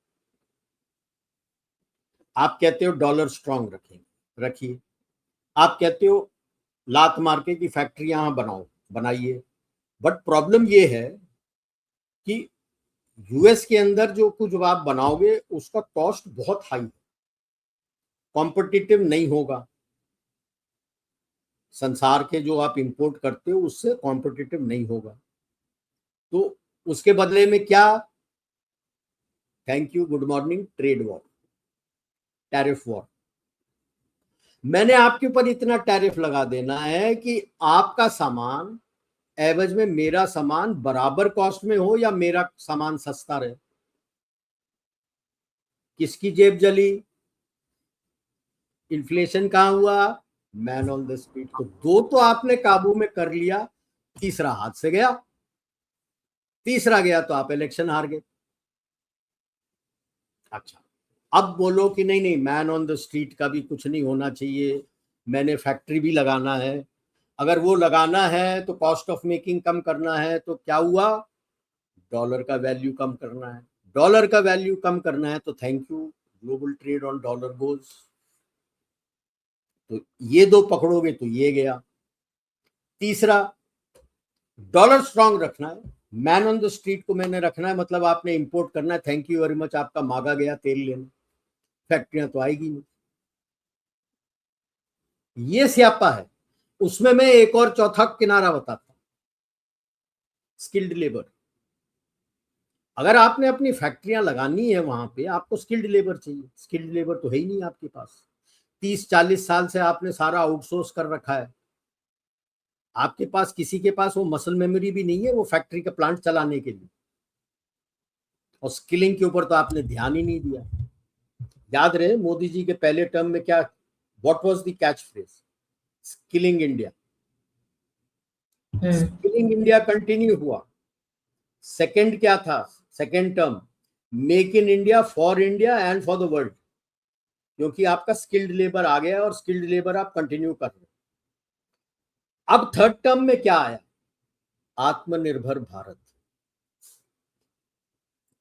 आप कहते हो डॉलर स्ट्रांग रखिए. आप कहते हो लात मार के की फैक्ट्री यहां बनाइए. बट प्रॉब्लम ये है कि यूएस के अंदर जो कुछ आप बनाओगे उसका कॉस्ट बहुत हाई है. कॉम्पिटिटिव नहीं होगा, संसार के जो आप इंपोर्ट करते हो उससे कॉम्पिटिटिव नहीं होगा। तो उसके बदले में क्या? Thank you, good morning, trade war, tariff war. मैंने आपके ऊपर इतना टैरिफ लगा देना है कि आपका सामान एवज में मेरा सामान बराबर कॉस्ट में हो या मेरा सामान सस्ता रहे। किसकी जेब जली? इन्फ्लेशन कहां हुआ? Man on the street. तो दो तो आपने काबू में कर लिया, तीसरा हाथ से गया। तीसरा गया तो आप इलेक्शन हार गए। अच्छा, अब बोलो कि नहीं नहीं, मैन ऑन द स्ट्रीट का भी कुछ नहीं होना चाहिए, मैंने फैक्ट्री भी लगाना है। अगर वो लगाना है तो कॉस्ट ऑफ मेकिंग कम करना है, तो क्या हुआ? डॉलर का वैल्यू कम करना है। डॉलर का वैल्यू कम करना है तो thank you, global trade on dollar goes. तो ये दो पकड़ोगे तो ये गया। तीसरा, डॉलर स्ट्रांग रखना है, मैन ऑन द स्ट्रीट को मैंने रखना है, मतलब आपने इंपोर्ट करना है, थैंक यू वेरी मच, आपका मांगा गया तेल लेने, फैक्ट्रियां तो आएगी नहीं। ये स्यापा है। उसमें मैं एक और चौथा किनारा बताता हूं, स्किल्ड लेबर। अगर आपने अपनी फैक्ट्रियां लगानी है वहां पे, आपको स्किल्ड लेबर चाहिए। स्किल्ड लेबर तो है ही नहीं आपके पास। 30-40 साल से आपने सारा आउटसोर्स कर रखा है। आपके पास किसी के पास वो मसल मेमोरी भी नहीं है वो फैक्ट्री का प्लांट चलाने के लिए। और स्किलिंग के ऊपर तो आपने ध्यान ही नहीं दिया। याद रहे मोदी जी के पहले टर्म में क्या, what was the catch phrase? Skilling India. Skilling India continue हुआ। सेकंड क्या था? Second term, make in India, for India and for the world. क्योंकि आपका स्किल्ड लेबर आ गया और स्किल्ड लेबर आप कंटिन्यू कर रहे हो। अब थर्ड टर्म में क्या आया? आत्मनिर्भर भारत।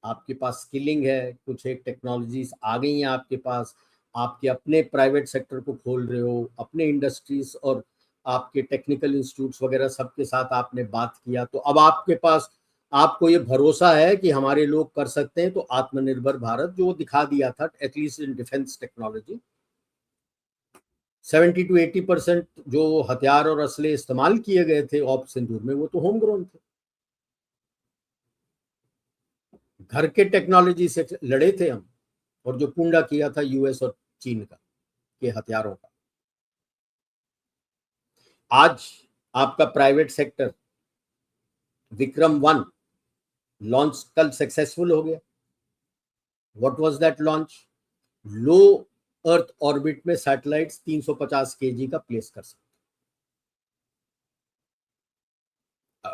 आपके पास स्किलिंग है, कुछ एक टेक्नोलॉजीज आ गई हैं आपके पास, आपके अपने प्राइवेट सेक्टर को खोल रहे हो, अपने इंडस्ट्रीज और आपके टेक्निकल इंस्टीट्यूट्स वगैरह सबके साथ आपने बात किया, तो अब आपके पास, आपको ये भरोसा है कि हमारे लोग कर सकते हैं। तो आत्मनिर्भर भारत जो दिखा दिया था, एटलीस्ट इन डिफेंस टेक्नोलॉजी, 70-80% जो हथियार और असले इस्तेमाल किए गए थे ऑप सिंदूर में, वो तो होम ग्रोन थे। घर के टेक्नोलॉजी से लड़े थे हम, और जो कुंडा किया था यूएस और चीन का के हथियारों का। आज आपका प्राइवेट सेक्टर विक्रम 1 लॉन्च कल सक्सेसफुल हो गया। What was that launch? Low earth orbit में सैटेलाइट्स 350 केजी का प्लेस कर सकते।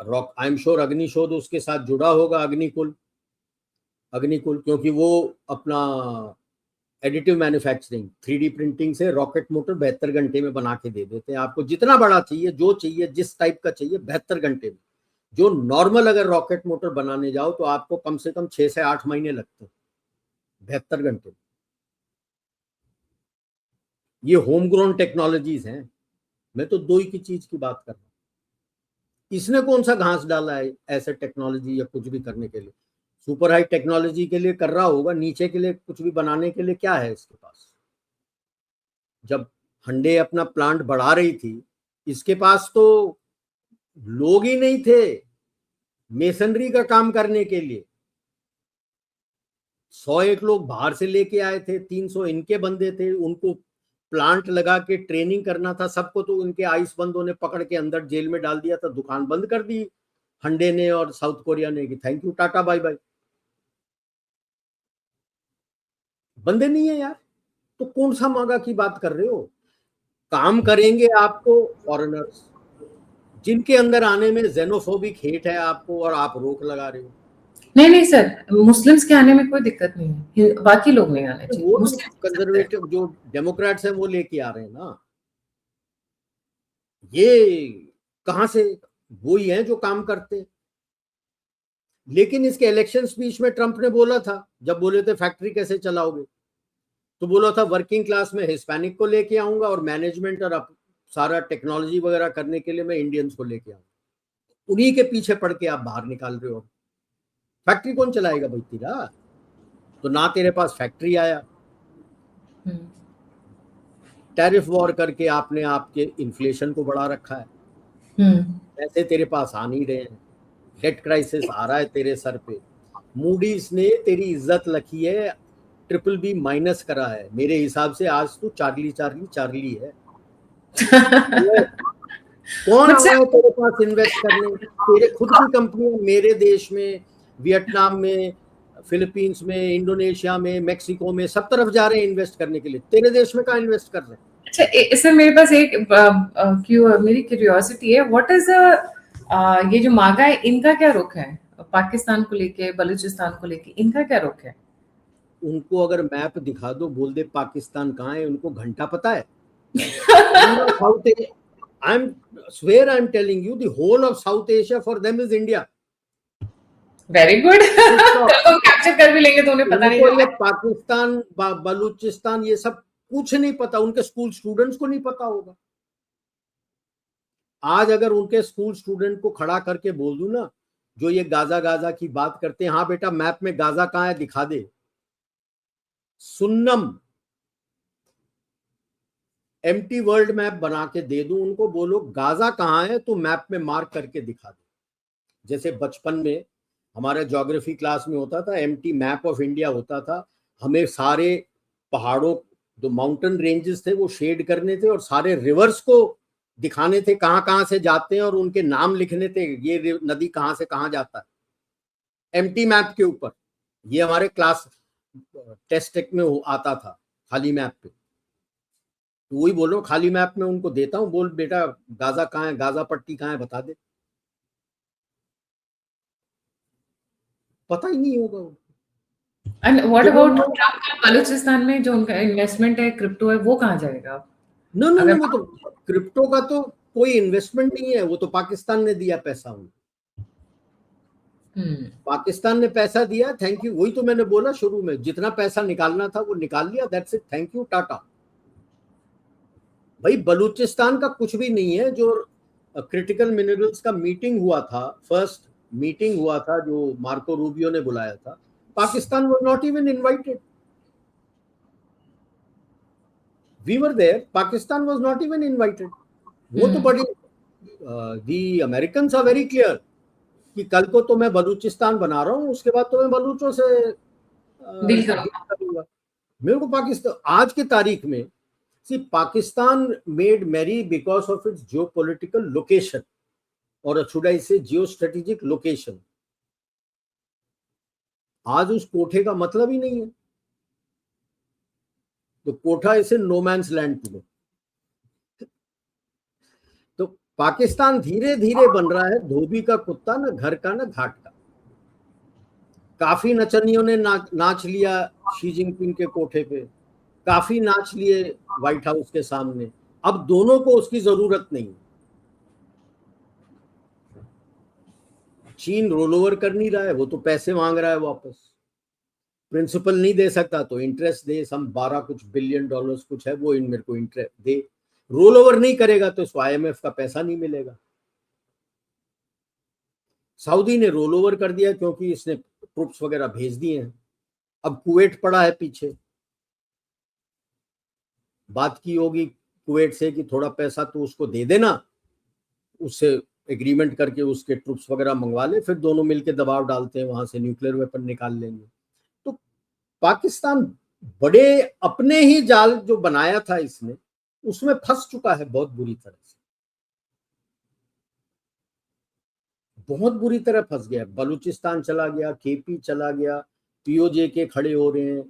रॉक, आई एम श्योर अग्निशोध उसके साथ जुड़ा होगा, अग्निकुल, क्योंकि वो अपना एडिटिव मैन्युफैक्चरिंग 3D प्रिंटिंग से रॉकेट मोटर 72 घंटे में बना के दे देते हैं आपको। जितना बड़ा चाहिए, जो चाहिए, जिस टाइप का चाहिए, 72 घंटे में। जो नॉर्मल अगर रॉकेट मोटर बनाने जाओ तो आपको कम से कम 6 से 8 महीने लगते हैं, 72 घंटे। ये होम ग्रोन टेक्नोलॉजीज हैं। मैं तो दो ही की चीज की बात कर रहा हूँ। इसने कौन सा घास डाला है ऐसे टेक्नोलॉजी या कुछ भी करने के लिए? सुपर हाई टेक्नोलॉजी के लिए कर रहा होगा, नीचे के लिए कुछ भी बनाने के लिए क्या है इसके पास? जब हंडे अपना प्लांट बढ़ा रही थी, इसके पास तो लोग ही नहीं थे मेसनरी का काम करने के लिए। 101 लोग बाहर से लेके आए थे, 300 इनके बंदे थे, उनको प्लांट लगा के ट्रेनिंग करना था सबको। तो उनके आइस बंदों ने पकड़ के अंदर जेल में डाल दिया था, दुकान बंद कर दी हंडे ने और साउथ कोरिया ने कि thank you, tata bye bye. बंदे नहीं है यार, तो कौन सा मांगा की बात कर रहे हो? काम करेंगे आपको फॉरेनर्स, जिनके अंदर आने में जेनोफोबिक हेट है आपको, और आप रोक लगा रहे हो। नहीं नहीं सर, मुस्लिम्स के आने में कोई दिक्कत नहीं है, बाकी लोग नहीं आने चाहिए। वो तो मुस्लिम कंजर्वेटिव जो डेमोक्रेट्स हैं वो लेके आ रहे हैं ना। ये कहां से? वो ही हैं जो काम करते हैं। लेकिन इसके इलेक्शन स्पीच में ट्रंप ने बोला था, जब बोले थे फैक्ट्री कैसे चलाओगे, तो बोला था वर्किंग क्लास में हिस्पैनिक को लेके आऊंगा और मैनेजमेंट और सारा टेक्नोलॉजी वगैरह करने के लिए मैं इंडियंस को लेके आऊंगा। उन्हीं के पीछे पड़ के आप बाहर निकाल रहे हो। फैक्ट्री कौन चलाएगा भाई तेरा? तो ना तेरे पास फैक्ट्री आया, टैरिफ वॉर करके आपने आपके इन्फ्लेशन को बढ़ा रखा है, पैसे तेरे पास आ नहीं रहे हैं, डेट क्राइसिस आ रहा है तेरे सर पे, मूडीज ने तेरी इज्जत रखी है, BBB- करा है, मेरे हिसाब से आज तू चार्ली चार्ली चार्ली है। कौन आ मुझसे रहा है तेरे पास इन्वेस्ट करने? तेरे खुद की कंपनी मेरे देश में, वियतनाम में, फिलीपींस में, इंडोनेशिया में, मेक्सिको में, सब तरफ जा रहे हैं इन्वेस्ट करने के लिए, तेरे देश में कहाँ इन्वेस्ट कर रहे हैं? अच्छा सर, मेरे पास एक मेरी क्यूरियोसिटी है, व्हाट इज ये जो मागा है, इनका क्या रुख है पाकिस्तान को लेके, बलूचिस्तान को लेके, इनका क्या रुख है? उनको अगर मैप दिखा दो, बोल दे पाकिस्तान कहाँ है, उनको घंटा पता है। South I am swear I am telling you, the whole of South Asia for them is India. Very good. तो कैप्चर कर भी लेंगे तो उन्हें पता नहीं उनको ये चलेगा। पाकिस्तान, बलूचिस्तान, ये सब कुछ नहीं पता, उनके स्कूल स्टूडेंट्स को नहीं पता होगा। आज अगर उनके स्कूल स्टूडेंट को खड़ा करके बोल दूं ना, जो ये गाजा गाजा की बात करते हैं, हाँ बेटा मैप में गाजा कहाँ है दिखा दे, सुन्नम एम्प्टी वर्ल्ड मैप बना के दे दूं उनको, बोलो गाजा कहाँ है तो मैप में मार्क करके दिखा दे। जैसे बचपन में हमारे ज्योग्राफी क्लास में होता था, एम्प्टी मैप ऑफ इंडिया होता था, हमें सारे पहाड़ों, जो माउंटेन रेंजेस थे वो शेड करने थे, और सारे रिवर्स को दिखाने थे कहाँ कहाँ से जाते हैं, और उनके नाम लिखने थे, ये नदी कहाँ से कहाँ जाता है, एम्प्टी मैप के ऊपर। ये हमारे क्लास टेस्ट में आता था, खाली मैप पे। तो वही बोल रहा हूँ, खाली मैप में उनको देता हूँ, बोल बेटा गाजा कहाँ है, गाजा पट्टी कहाँ है बता दे, पता ही नहीं होगा उनको। एंड व्हाट तो अबाउट बलूचिस्तान में जो उनका इन्वेस्टमेंट है, क्रिप्टो है, वो कहाँ जाएगा? नो नो नो, अगर वो तो क्रिप्टो का तो कोई इन्वेस्टमेंट नहीं है, वो तो पाकिस्तान ने दिया पैसा उनको, पाकिस्तान ने पैसा दिया, थैंक यू। वही तो मैंने बोला शुरू में, जितना पैसा निकालना था वो निकाल लिया, that's it, thank you Tata. भाई बलूचिस्तान का कुछ भी नहीं है। जो क्रिटिकल मिनरल्स का मीटिंग हुआ था, फर्स्ट मीटिंग हुआ था जो मार्को रूबियो ने बुलाया था, Pakistan was not even invited, we were there, Pakistan was not even invited. वो तो बड़ी the Americans are very clear कि कल को तो मैं बलूचिस्तान बना रहा हूँ, उसके बाद तो मैं बलूचों से डील डील करो। करूंगा। मेरे को पाकिस्तान आज की तारीख में, see Pakistan made merry because of its geopolitical location, और should I say geo strategic location. आज उस कोठे का मतलब ही नहीं है, तो कोठा इसे नो मैंस लैंड टू। तो पाकिस्तान धीरे धीरे बन रहा है धोबी का कुत्ता, ना घर का ना घाट का। काफी नचनियों ने नाच लिया शी जिनपिंग के कोठे पे, काफी नाच लिए व्हाइट हाउस के सामने, अब दोनों को उसकी जरूरत नहीं। चीन रोल ओवर कर नहीं रहा है, वो तो पैसे मांग रहा है वापस, प्रिंसिपल नहीं दे सकता तो इंटरेस्ट दे, सम 12 कुछ बिलियन डॉलर्स कुछ है वो, इन मेरे को इंटरेस्ट दे। रोल ओवर नहीं करेगा तो इसको IMF का पैसा नहीं मिलेगा। सऊदी ने रोल ओवर कर दिया क्योंकि इसने ट्रुप्स वगैरह भेज दिए हैं, अब कुवैत पड़ा है पीछे। बात की होगी कुवैत से कि थोड़ा पैसा तो उसको दे देना, उससे एग्रीमेंट करके उसके ट्रुप्स वगैरह मंगवा ले, फिर दोनों मिलकर दबाव डालते हैं, वहां से न्यूक्लियर वेपन निकाल लेंगे। तो पाकिस्तान बड़े अपने ही जाल जो बनाया था इसने, उसमें फंस चुका है बहुत बुरी तरह से, बहुत बुरी तरह फंस गया। बलूचिस्तान चला गया, KP चला गया, POJ के खड़े हो रहे हैं।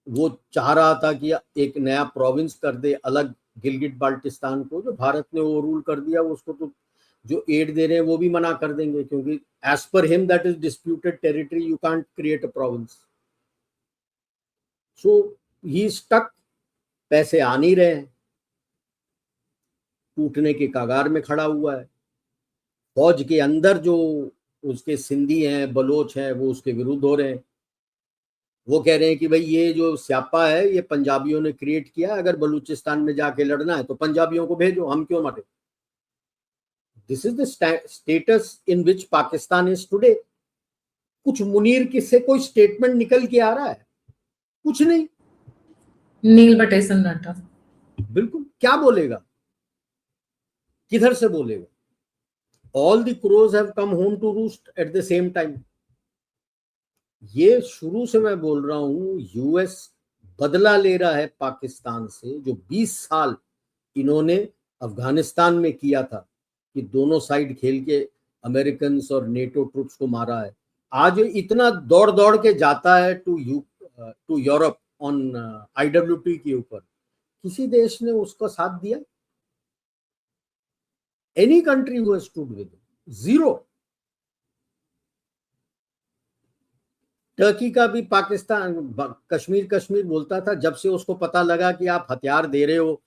वो चाह रहा था कि एक नया प्रोविंस कर दे अलग गिलगिट बाल्टिस्तान को, जो भारत ने ओवर रूल कर दिया, उसको तो जो एड दे रहे हैं वो भी मना कर देंगे, क्योंकि as per him that is disputed territory, you can't create a province. So he stuck, पैसे आ नहीं रहे हैं, टूटने के कगार में खड़ा हुआ है। फौज के अंदर जो उसके सिंधी हैं, बलोच हैं, वो उसके विरुद्ध हो रहे हैं। वो कह रहे हैं कि भाई ये जो स्यापा है ये पंजाबियों ने क्रिएट किया, अगर बलूचिस्तान में जाके लड़ना है तो पंजाबियों को भेजो, हम क्यों मरे। This is the status in which Pakistan is today. कुछ मुनीर किससे कोई स्टेटमेंट निकल के आ रहा है? कुछ नहीं। नील बटे सन्नाटा। बिल्कुल, क्या बोलेगा, किधर से बोलेगा? All the crows have come home to roost at the same time. ये शुरू से मैं बोल रहा हूं, यूएस बदला ले रहा है पाकिस्तान से, जो 20 साल इन्होंने अफगानिस्तान में किया था कि दोनों साइड खेल के अमेरिकन और नेटो ट्रूप्स को मारा है। आज इतना दौड़ दौड़ के जाता है टू यूरोप ऑन IWT के ऊपर, किसी देश ने उसका साथ दिया? Any country who has stood with zero. Turkey का भी पाकिस्तान कश्मीर कश्मीर बोलता था, जब से उसको पता लगा कि आप हथियार दे रहे हो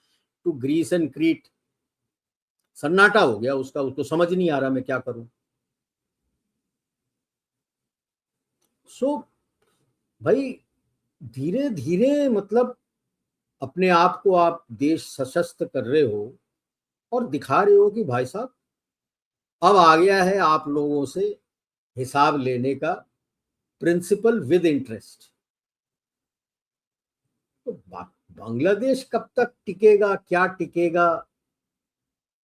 टू ग्रीस एंड क्रीट, सन्नाटा हो गया उसका, उसको समझ नहीं आ रहा मैं क्या करूं। सो भाई धीरे धीरे मतलब अपने आप को आप देश सशस्त्र कर रहे हो और दिखा रहे हो कि भाई साहब अब आ गया है आप लोगों से हिसाब लेने का प्रिंसिपल विद इंटरेस्ट। तो बांग्लादेश कब तक टिकेगा, क्या टिकेगा?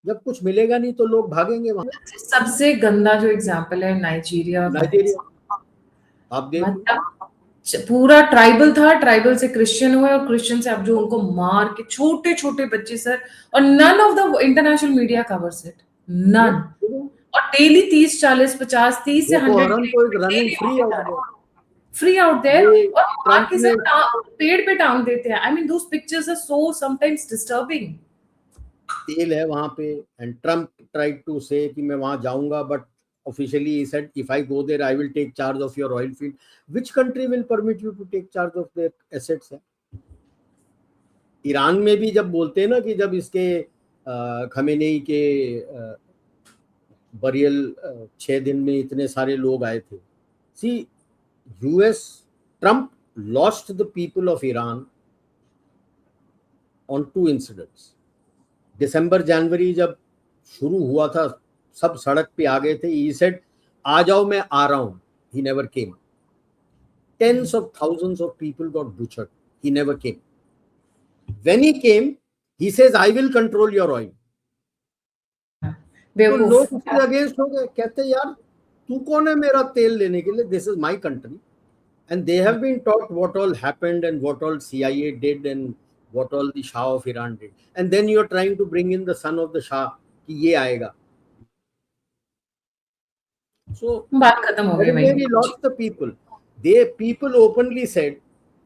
जब कुछ मिलेगा नहीं तो लोग भागेंगे वहां। सबसे गंदा जो एग्जाम्पल है नाइजीरिया का है। नाइजीरिया आप देख लो, मतलब पूरा ट्राइबल था, ट्राइबल से क्रिश्चियन हुए और क्रिश्चियन से अब जो उनको मार के छोटे छोटे बच्चे सर, और none of the international media covers it, none. और डेली 30 40 50 30 से बोको 100 हराम तो एक running free out there. Free out there, ये और मार ट्रंप के ने, सर पेड़ पे टांग देते हैं। I mean those pictures are so sometimes disturbing. तेल है वहां पे, एंड ट्रंप ट्राइड टू से कि मैं वहां जाऊंगा, but officially he said if I go there I will take charge of your oil field. Which country will permit you to take charge of their assets है? Iran में भी जब बोलते हैं ना कि जब इसके खमेनेई के बरियल 6 दिन में इतने सारे लोग आए थे। See US, Trump lost the people of Iran on 2 incidents. दिसंबर जनवरी जब शुरू हुआ था, सब सड़क पे आ गए थे, ही सेड आ जाओ मैं आ रहा हूं, he never came. Tens of thousands of people got butchered, he never came. When he came he says I will control your oil. तो लोग उसके अगेंस्ट हो गए, कहते यार तू कौन है मेरा तेल लेने के लिए, this is my country. And they have been taught what all happened and what all CIA did and what all the Shah of Iran did, and then you are trying to bring in the son of the Shah कि ये आएगा। So बात खत्म हो गई when भाई। we lost the people, people openly said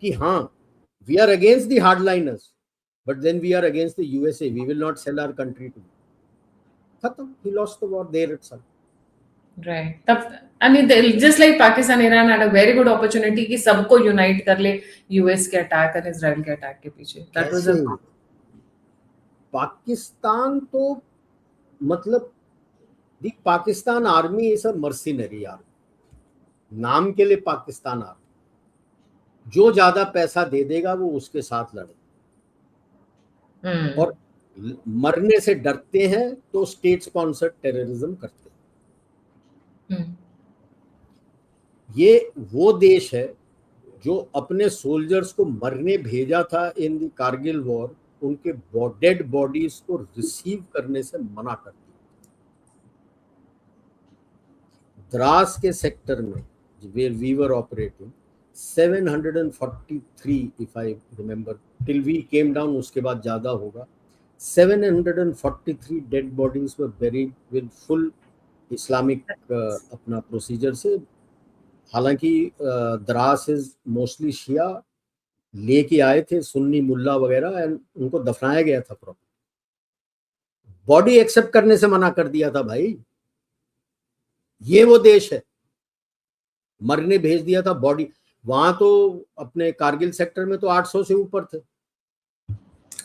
कि हाँ we are against the hardliners, but then we are against the USA, we will not sell our country to them। खत्म, he lost the war there itself। Right, तब I mean just like Pakistan Iran had a very good opportunity कि सबको unite कर ले US के attack और Israel के attack के पीछे। दैट वाज अ पाकिस्तान तो मतलब the Pakistan army is a mercenary army, नाम के लिए पाकिस्तान आर्मी, जो ज्यादा पैसा दे देगा वो उसके साथ लड़े, और मरने से डरते हैं तो स्टेट स्पॉन्सर्ड टेररिज्म करते हैं। ये वो देश है जो अपने सोल्जर्स को मरने भेजा था इन द कारगिल वॉर, उनके डेड बॉडीज को रिसीव करने से मना कर दिया। द्रास के सेक्टर में where we were operating 743, if I remember, till we came down, उसके बाद ज्यादा होगा, 743 dead bodies were buried with full Islamic अपना प्रोसीजर से। हालांकि द्रास इज मोस्टली शिया, लेके आए थे सुन्नी मुल्ला वगैरह, एंड उनको दफनाया गया था प्रॉपर, बॉडी एक्सेप्ट करने से मना कर दिया था भाई। ये वो देश है, मरने भेज दिया था बॉडी। वहां तो अपने कारगिल सेक्टर में तो 800 से ऊपर थे।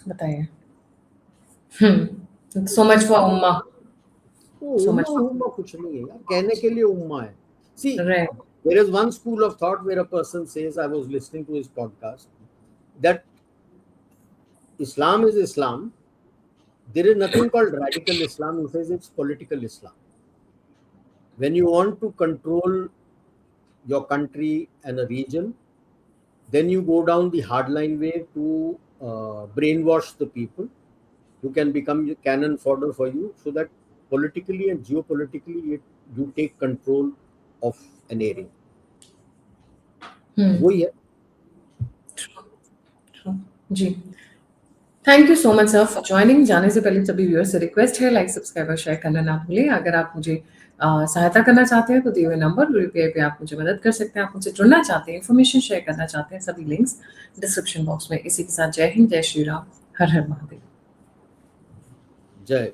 बताइए। सो मच फॉर उम्मा। उम्मा कुछ नहीं है यार, कहने के लिए उम्मा है। सी there is one school of thought where a person says, I was listening to his podcast, that Islam is Islam, there is nothing called radical Islam. He says it's political Islam. When you want to control your country and a region, then you go down the hardline way to brainwash the people who can become cannon fodder for you, so that politically and geopolitically you take control of an area. वही है. जी, thank you so much sir for joining. जाने से पहले सभी viewers से request है, like subscribe और शेयर करना ना भूलें. अगर आप मुझे सहायता करना चाहते हैं तो दिए हुए नंबर यूपीआई पे आप मुझे मदद कर सकते हैं. आप मुझसे जुड़ना चाहते हैं, इन्फॉर्मेशन शेयर करना चाहते हैं, सभी लिंक्स डिस्क्रिप्शन बॉक्स में. इसी के साथ जय हिंद, जय श्री राम, हर हर महादेव. जय